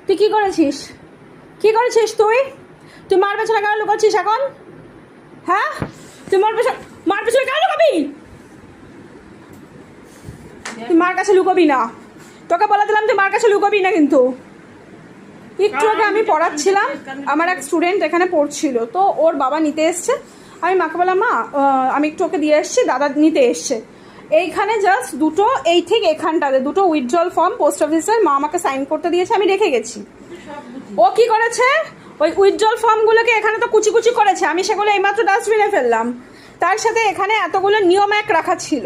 তুই কি করেছিস? কি করেছিস তুই? তুই মার পেছনে কেন লুকাচ্ছিস এখন? হ্যাঁ, তুই মার পেছনে কেন লুকাবি? তুই মার কাছে লুকাবি না, তোকে বলে দিলাম তুই মার কাছে লুকাবি না। কিন্তু একটু আগে আমি পড়াচ্ছিলাম, আমার এক স্টুডেন্ট এখানে পড়ছিল, তো ওর বাবা নিতে এসছে। আমি মাকে বললাম মা আমি একটু ওকে দিয়ে এসছি, দাদা নিতে এসছে। এইখানে জাস্ট দুটো, এই ঠিক এখানটাতে দুটো উইথড্রল ফর্ম পোস্ট অফিসের মা আমাকে সাইন করতে দিয়েছে, আমি রেখে গেছি। ও কি করেছে, ওই উইথড্রল ফর্মগুলোকে এখানে তো কুচি কুচি করেছে, আমি সেগুলো এইমাত্র ডাস্টবিনে ফেললাম। তার সাথে এখানে এতগুলো নিয়ম এক রাখা ছিল,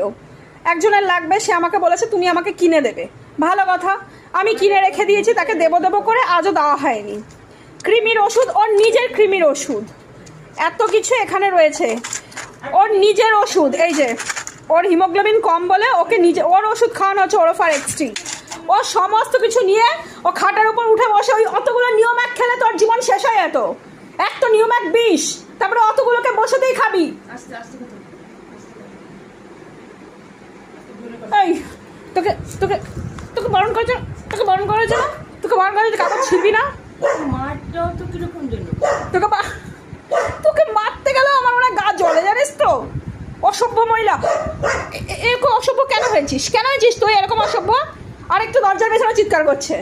একজনের লাগবে, সে আমাকে বলেছে তুমি আমাকে কিনে দেবে। ভালো কথা, আমি কিনে রেখে দিয়েছি, তাকে দেবো দেবো করে আজও দেওয়া হয়নি। কৃমির ওষুধ, ওর নিজের কৃমির ওষুধ, এত কিছু এখানে রয়েছে। ওর নিজের ওষুধ, এই যে ওর হিমোগ্লোবিন কম বলে ওকে নিজে ওর ওষুধ খাওয়ানো হচ্ছে ওরোফার এক্সটি। ও সমস্ত কিছু নিয়ে ও খাটের উপর উঠে বসে ওই অতগুলো নিয়ম এক খেলে তোর জীবন শেষ হয়ে যেত। এক তো নিয়ম এক বিষ, তারপরে অতগুলোকে বসেতেই খাবি। এই তোকে তোকে তোকে বারণ করেছে, তোকে বারণ করেছে না, তোকে বারণ করেছে কাগজ ছিড়বি না। তোকে মারতে গেলেও আমার মনে হয় গা জ্বলে, জানিস তো। অসভ্য মহিলা, এরকম অসভ্য কেন হয়েছিস, কেন হয়েছিস তুই এরকম অসভ্য? আর একটু দরজার পেছনে চিৎকার করছে।